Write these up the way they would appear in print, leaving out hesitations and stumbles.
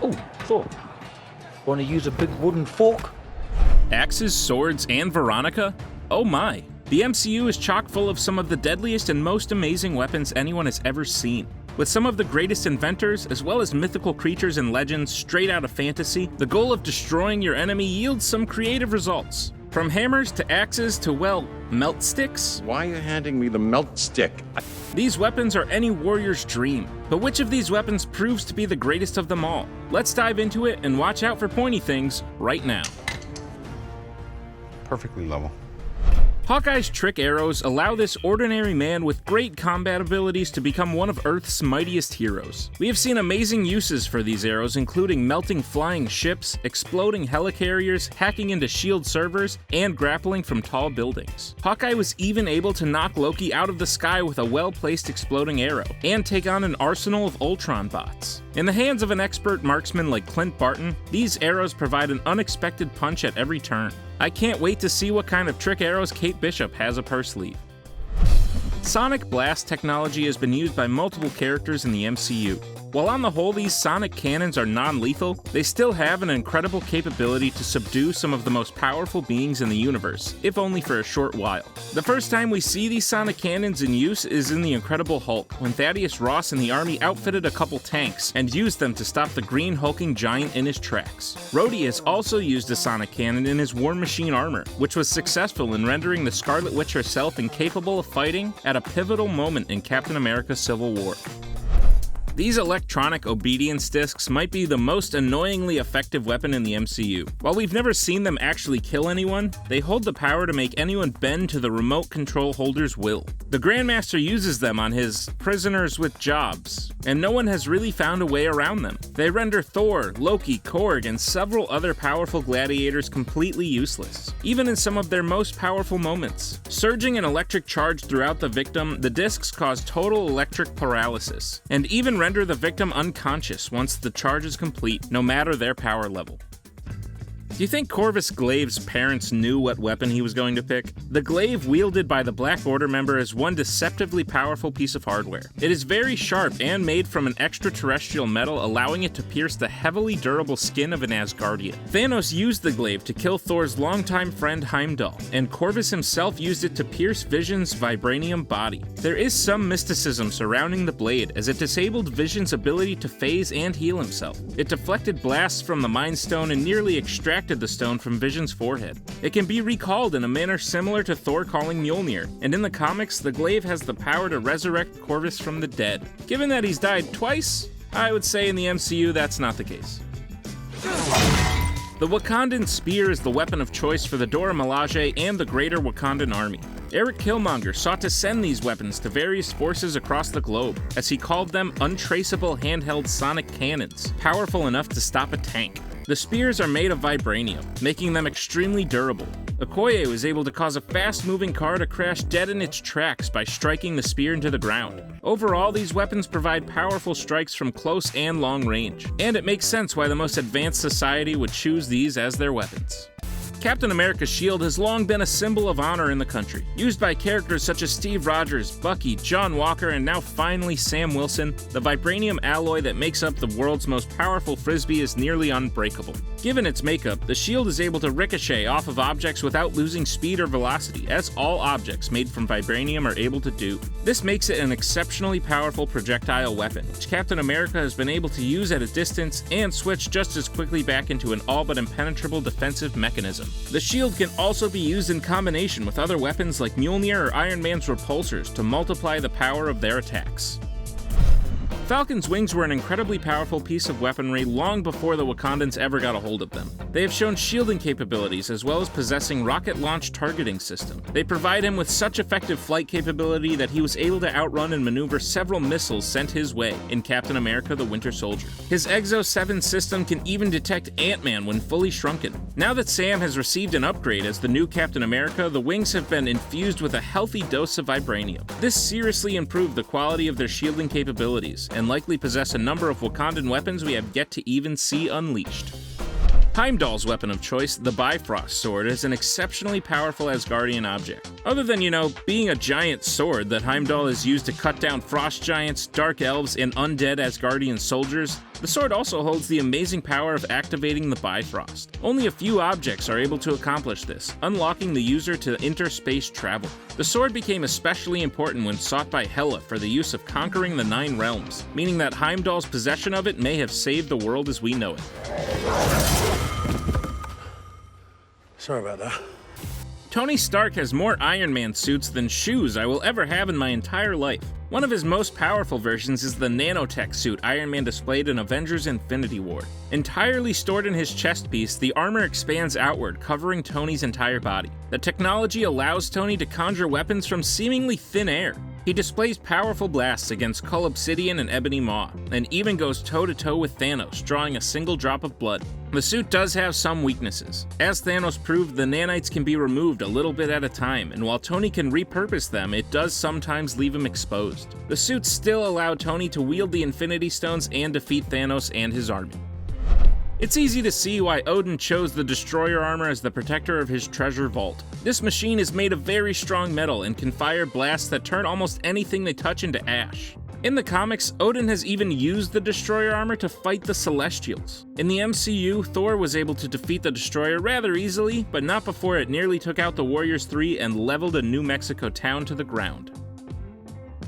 Oh, Thor. Want to use a big wooden fork? Axes, swords, and Veronica? Oh my. The MCU is chock full of some of the deadliest and most amazing weapons anyone has ever seen. With some of the greatest inventors, as well as mythical creatures and legends straight out of fantasy, the goal of destroying your enemy yields some creative results. From hammers to axes to, well, melt sticks? Why are you handing me the melt stick? These weapons are any warrior's dream. But which of these weapons proves to be the greatest of them all? Let's dive into it and watch out for pointy things right now. Perfectly level. Hawkeye's trick arrows allow this ordinary man with great combat abilities to become one of Earth's mightiest heroes. We have seen amazing uses for these arrows, including melting flying ships, exploding helicarriers, hacking into SHIELD servers, and grappling from tall buildings. Hawkeye was even able to knock Loki out of the sky with a well-placed exploding arrow, and take on an arsenal of Ultron bots. In the hands of an expert marksman like Clint Barton, these arrows provide an unexpected punch at every turn. I can't wait to see what kind of trick arrows Kate Bishop has up her sleeve. Sonic Blast technology has been used by multiple characters in the MCU. While on the whole these sonic cannons are non-lethal, they still have an incredible capability to subdue some of the most powerful beings in the universe, if only for a short while. The first time we see these sonic cannons in use is in The Incredible Hulk, when Thaddeus Ross and the army outfitted a couple tanks and used them to stop the green hulking giant in his tracks. Rhodey has also used a sonic cannon in his War Machine armor, which was successful in rendering the Scarlet Witch herself incapable of fighting at a pivotal moment in Captain America: Civil War. These electronic obedience discs might be the most annoyingly effective weapon in the MCU. While we've never seen them actually kill anyone, they hold the power to make anyone bend to the remote control holder's will. The Grandmaster uses them on his prisoners with jobs, and no one has really found a way around them. They render Thor, Loki, Korg, and several other powerful gladiators completely useless, even in some of their most powerful moments. Surging an electric charge throughout the victim, the discs cause total electric paralysis, and even render the victim unconscious once the charge is complete, no matter their power level. Do you think Corvus Glaive's parents knew what weapon he was going to pick? The Glaive wielded by the Black Order member is one deceptively powerful piece of hardware. It is very sharp and made from an extraterrestrial metal, allowing it to pierce the heavily durable skin of an Asgardian. Thanos used the Glaive to kill Thor's longtime friend Heimdall, and Corvus himself used it to pierce Vision's vibranium body. There is some mysticism surrounding the blade, as it disabled Vision's ability to phase and heal himself. It deflected blasts from the Mind Stone and nearly extracted the stone from Vision's forehead. It can be recalled in a manner similar to Thor calling Mjolnir, and in the comics, the Glaive has the power to resurrect Corvus from the dead. Given that he's died twice, I would say in the MCU that's not the case. The Wakandan Spear is the weapon of choice for the Dora Milaje and the greater Wakandan army. Eric Killmonger sought to send these weapons to various forces across the globe, as he called them untraceable handheld sonic cannons, powerful enough to stop a tank. The spears are made of vibranium, making them extremely durable. Okoye was able to cause a fast-moving car to crash dead in its tracks by striking the spear into the ground. Overall, these weapons provide powerful strikes from close and long range, and it makes sense why the most advanced society would choose these as their weapons. Captain America's shield has long been a symbol of honor in the country. Used by characters such as Steve Rogers, Bucky, John Walker, and now finally Sam Wilson, the vibranium alloy that makes up the world's most powerful frisbee is nearly unbreakable. Given its makeup, the shield is able to ricochet off of objects without losing speed or velocity, as all objects made from vibranium are able to do. This makes it an exceptionally powerful projectile weapon, which Captain America has been able to use at a distance and switch just as quickly back into an all but impenetrable defensive mechanism. The shield can also be used in combination with other weapons like Mjolnir or Iron Man's repulsors to multiply the power of their attacks. Falcon's wings were an incredibly powerful piece of weaponry long before the Wakandans ever got a hold of them. They have shown shielding capabilities as well as possessing rocket-launched targeting system. They provide him with such effective flight capability that he was able to outrun and maneuver several missiles sent his way in Captain America: The Winter Soldier. His EXO-7 system can even detect Ant-Man when fully shrunken. Now that Sam has received an upgrade as the new Captain America, the wings have been infused with a healthy dose of vibranium. This seriously improved the quality of their shielding capabilities, and likely possess a number of Wakandan weapons we have yet to even see unleashed. Heimdall's weapon of choice, the Bifrost Sword, is an exceptionally powerful Asgardian object. Other than, being a giant sword that Heimdall has used to cut down frost giants, dark elves, and undead Asgardian soldiers, the sword also holds the amazing power of activating the Bifrost. Only a few objects are able to accomplish this, unlocking the user to interspace travel. The sword became especially important when sought by Hela for the use of conquering the 9 realms, meaning that Heimdall's possession of it may have saved the world as we know it. Sorry about that. Tony Stark has more Iron Man suits than shoes I will ever have in my entire life. One of his most powerful versions is the Nanotech suit Iron Man displayed in Avengers Infinity War. Entirely stored in his chest piece, the armor expands outward, covering Tony's entire body. The technology allows Tony to conjure weapons from seemingly thin air. He displays powerful blasts against Cull Obsidian and Ebony Maw, and even goes toe-to-toe with Thanos, drawing a single drop of blood. The suit does have some weaknesses. As Thanos proved, the nanites can be removed a little bit at a time, and while Tony can repurpose them, it does sometimes leave him exposed. The suits still allow Tony to wield the Infinity Stones and defeat Thanos and his army. It's easy to see why Odin chose the Destroyer armor as the protector of his treasure vault. This machine is made of very strong metal and can fire blasts that turn almost anything they touch into ash. In the comics, Odin has even used the Destroyer armor to fight the Celestials. In the MCU, Thor was able to defeat the Destroyer rather easily, but not before it nearly took out the Warriors 3 and leveled a New Mexico town to the ground.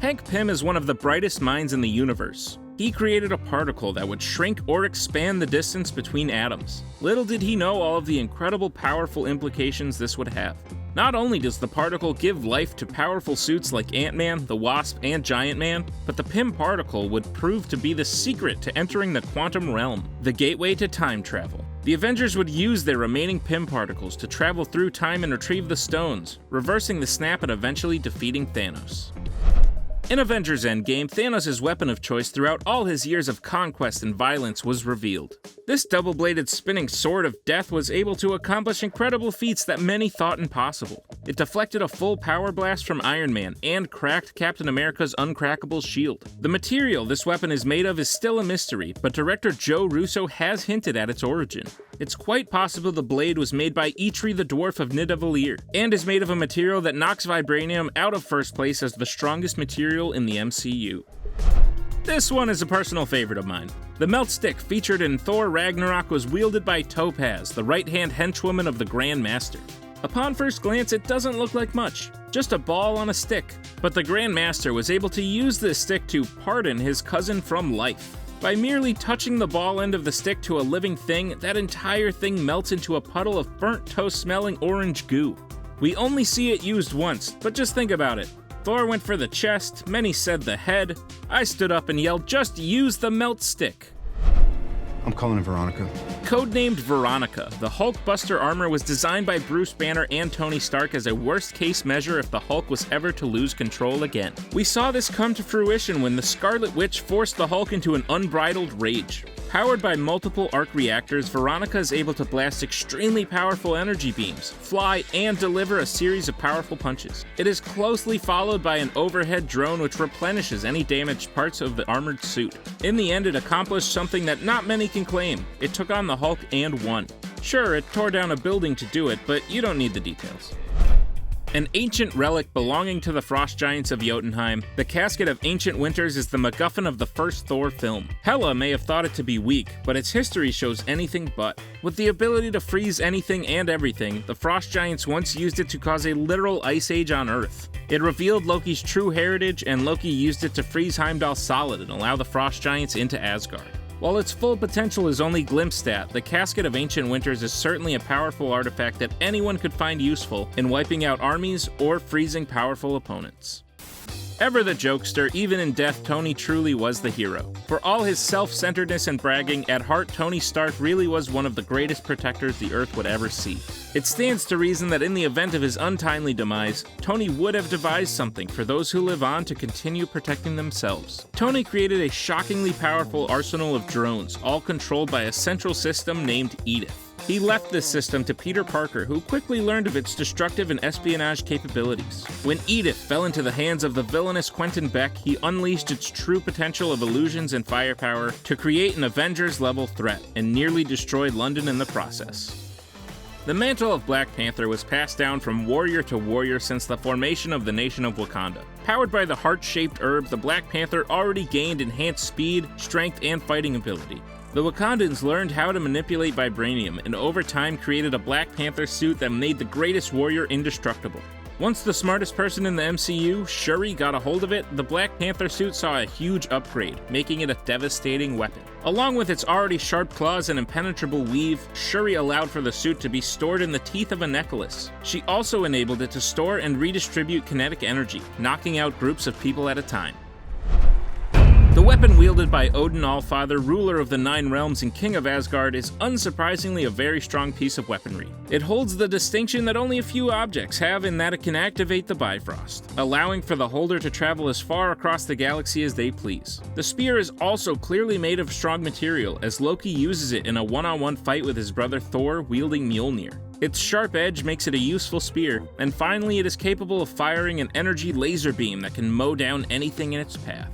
Hank Pym is one of the brightest minds in the universe. He created a particle that would shrink or expand the distance between atoms. Little did he know all of the incredible powerful implications this would have. Not only does the particle give life to powerful suits like Ant-Man, the Wasp, and Giant Man, but the Pym Particle would prove to be the secret to entering the quantum realm, the gateway to time travel. The Avengers would use their remaining Pym Particles to travel through time and retrieve the stones, reversing the snap and eventually defeating Thanos. In Avengers Endgame, Thanos' weapon of choice throughout all his years of conquest and violence was revealed. This double-bladed spinning sword of death was able to accomplish incredible feats that many thought impossible. It deflected a full power blast from Iron Man and cracked Captain America's uncrackable shield. The material this weapon is made of is still a mystery, but director Joe Russo has hinted at its origin. It's quite possible the blade was made by Eitri the Dwarf of Nidavellir, and is made of a material that knocks vibranium out of first place as the strongest material in the MCU. This one is a personal favorite of mine. The melt stick featured in Thor Ragnarok was wielded by Topaz, the right-hand henchwoman of the Grand Master. Upon first glance, it doesn't look like much, just a ball on a stick, but the Grand Master was able to use this stick to pardon his cousin from life. By merely touching the ball end of the stick to a living thing, that entire thing melts into a puddle of burnt toast-smelling orange goo. We only see it used once, but just think about it. Thor went for the chest, many said the head. I stood up and yelled, "Just use the melt stick!" I'm calling it Veronica. Codenamed Veronica, the Hulkbuster armor was designed by Bruce Banner and Tony Stark as a worst-case measure if the Hulk was ever to lose control again. We saw this come to fruition when the Scarlet Witch forced the Hulk into an unbridled rage. Powered by multiple arc reactors, Veronica is able to blast extremely powerful energy beams, fly, and deliver a series of powerful punches. It is closely followed by an overhead drone which replenishes any damaged parts of the armored suit. In the end, it accomplished something that not many can claim. It took on the Hulk and won. Sure, it tore down a building to do it, but you don't need the details. An ancient relic belonging to the frost giants of Jotunheim, the Casket of Ancient Winters is the MacGuffin of the first Thor film. Hela may have thought it to be weak, but its history shows anything but. With the ability to freeze anything and everything, the frost giants once used it to cause a literal ice age on Earth. It revealed Loki's true heritage, and Loki used it to freeze Heimdall solid and allow the frost giants into Asgard. While its full potential is only glimpsed at, the Casket of Ancient Winters is certainly a powerful artifact that anyone could find useful in wiping out armies or freezing powerful opponents. Ever the jokester, even in death, Tony truly was the hero. For all his self-centeredness and bragging, at heart Tony Stark really was one of the greatest protectors the Earth would ever see. It stands to reason that in the event of his untimely demise, Tony would have devised something for those who live on to continue protecting themselves. Tony created a shockingly powerful arsenal of drones, all controlled by a central system named EDITH. He left this system to Peter Parker, who quickly learned of its destructive and espionage capabilities. When EDITH fell into the hands of the villainous Quentin Beck, he unleashed its true potential of illusions and firepower to create an Avengers-level threat, and nearly destroyed London in the process. The mantle of Black Panther was passed down from warrior to warrior since the formation of the nation of Wakanda. Powered by the heart-shaped herb, the Black Panther already gained enhanced speed, strength, and fighting ability. The Wakandans learned how to manipulate vibranium, and over time created a Black Panther suit that made the greatest warrior indestructible. Once the smartest person in the MCU, Shuri, got a hold of it, the Black Panther suit saw a huge upgrade, making it a devastating weapon. Along with its already sharp claws and impenetrable weave, Shuri allowed for the suit to be stored in the teeth of a necklace. She also enabled it to store and redistribute kinetic energy, knocking out groups of people at a time. The weapon wielded by Odin Allfather, ruler of the Nine Realms and king of Asgard, is unsurprisingly a very strong piece of weaponry. It holds the distinction that only a few objects have in that it can activate the Bifrost, allowing for the holder to travel as far across the galaxy as they please. The spear is also clearly made of strong material, as Loki uses it in a one-on-one fight with his brother Thor wielding Mjolnir. Its sharp edge makes it a useful spear, and finally it is capable of firing an energy laser beam that can mow down anything in its path.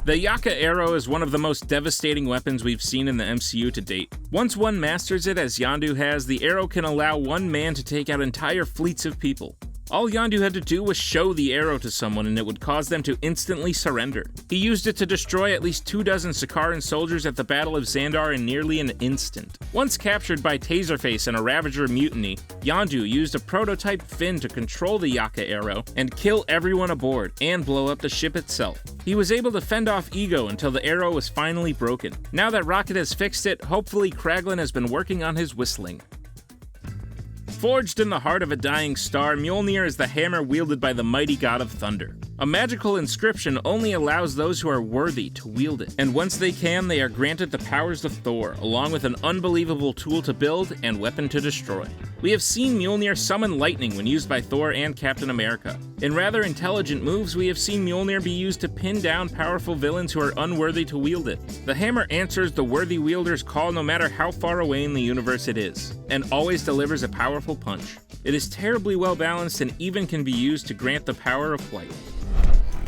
The Yaka Arrow is one of the most devastating weapons we've seen in the MCU to date. Once one masters it, as Yondu has, the arrow can allow one man to take out entire fleets of people. All Yondu had to do was show the arrow to someone and it would cause them to instantly surrender. He used it to destroy at least 24 Sakaran soldiers at the Battle of Xandar in nearly an instant. Once captured by Taserface and a Ravager mutiny, Yondu used a prototype fin to control the Yaka Arrow and kill everyone aboard and blow up the ship itself. He was able to fend off Ego until the arrow was finally broken. Now that Rocket has fixed it, hopefully Kraglin has been working on his whistling. Forged in the heart of a dying star, Mjolnir is the hammer wielded by the mighty god of thunder. A magical inscription only allows those who are worthy to wield it, and once they can, they are granted the powers of Thor, along with an unbelievable tool to build and weapon to destroy. We have seen Mjolnir summon lightning when used by Thor and Captain America. In rather intelligent moves, we have seen Mjolnir be used to pin down powerful villains who are unworthy to wield it. The hammer answers the worthy wielder's call no matter how far away in the universe it is, and always delivers a powerful punch. It is terribly well balanced and even can be used to grant the power of flight.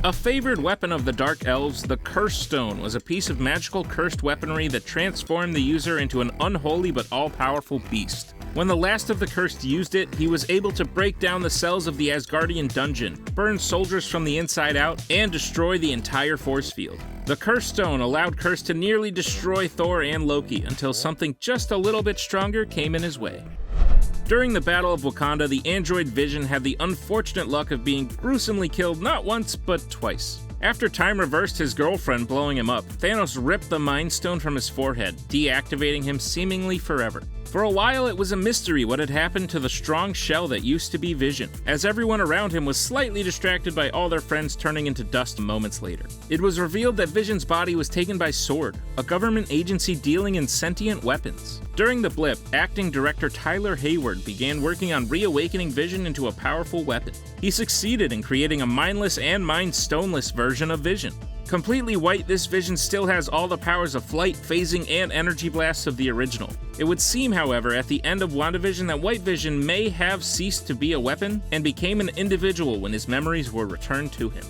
A favored weapon of the Dark Elves, the Kurse Stone was a piece of magical cursed weaponry that transformed the user into an unholy but all-powerful beast. When the last of the cursed used it, he was able to break down the cells of the Asgardian dungeon, burn soldiers from the inside out, and destroy the entire force field. The Kurse Stone allowed Kurse to nearly destroy Thor and Loki until something just a little bit stronger came in his way. During the Battle of Wakanda, the android Vision had the unfortunate luck of being gruesomely killed not once, but twice. After time reversed his girlfriend blowing him up, Thanos ripped the Mind Stone from his forehead, deactivating him seemingly forever. For a while, it was a mystery what had happened to the strong shell that used to be Vision, as everyone around him was slightly distracted by all their friends turning into dust moments later. It was revealed that Vision's body was taken by SWORD, a government agency dealing in sentient weapons. During the blip, acting director Tyler Hayward began working on reawakening Vision into a powerful weapon. He succeeded in creating a mindless and mind-stoneless version of Vision. Completely white, this Vision still has all the powers of flight, phasing, and energy blasts of the original. It would seem, however, at the end of WandaVision that White Vision may have ceased to be a weapon and became an individual when his memories were returned to him.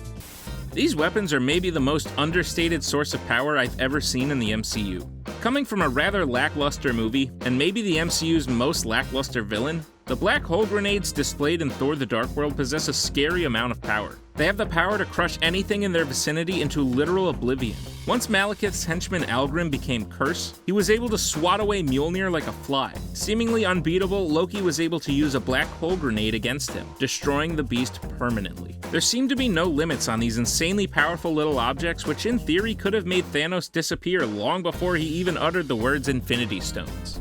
These weapons are maybe the most understated source of power I've ever seen in the MCU. Coming from a rather lackluster movie, and maybe the MCU's most lackluster villain, the black hole grenades displayed in Thor: The Dark World possess a scary amount of power. They have the power to crush anything in their vicinity into literal oblivion. Once Malekith's henchman Algrim became Kurse, he was able to swat away Mjolnir like a fly. Seemingly unbeatable, Loki was able to use a black hole grenade against him, destroying the beast permanently. There seemed to be no limits on these insanely powerful little objects, which in theory could have made Thanos disappear long before he even uttered the words Infinity Stones.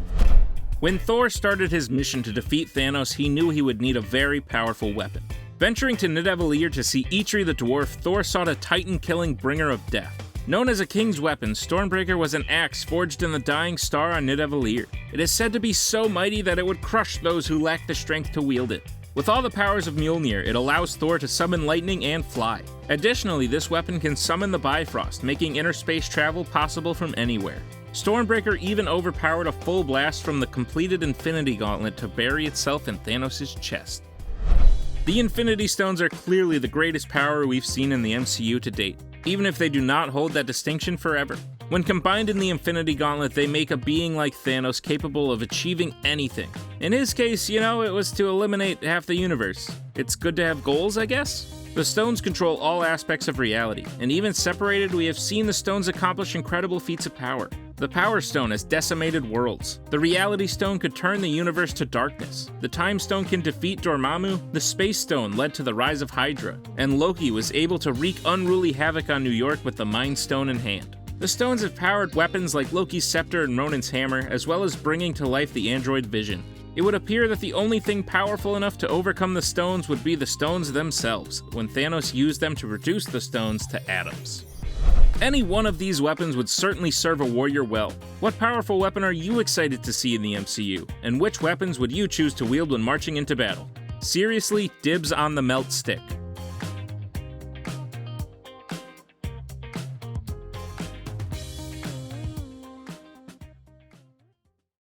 When Thor started his mission to defeat Thanos, he knew he would need a very powerful weapon. Venturing to Nidavellir to see Eitri the dwarf, Thor sought a titan-killing bringer of death. Known as a king's weapon, Stormbreaker was an axe forged in the dying star on Nidavellir. It is said to be so mighty that it would crush those who lack the strength to wield it. With all the powers of Mjolnir, it allows Thor to summon lightning and fly. Additionally, this weapon can summon the Bifrost, making inner space travel possible from anywhere. Stormbreaker even overpowered a full blast from the completed Infinity Gauntlet to bury itself in Thanos' chest. The Infinity Stones are clearly the greatest power we've seen in the MCU to date, even if they do not hold that distinction forever. When combined in the Infinity Gauntlet, they make a being like Thanos capable of achieving anything. In his case, it was to eliminate half the universe. It's good to have goals, I guess? The stones control all aspects of reality, and even separated, we have seen the stones accomplish incredible feats of power. The Power Stone has decimated worlds. The Reality Stone could turn the universe to darkness. The Time Stone can defeat Dormammu. The Space Stone led to the rise of Hydra. And Loki was able to wreak unruly havoc on New York with the Mind Stone in hand. The stones have powered weapons like Loki's scepter and Ronin's hammer, as well as bringing to life the android Vision. It would appear that the only thing powerful enough to overcome the stones would be the stones themselves, when Thanos used them to reduce the stones to atoms. Any one of these weapons would certainly serve a warrior well. What powerful weapon are you excited to see in the MCU? And which weapons would you choose to wield when marching into battle? Seriously, dibs on the melt stick.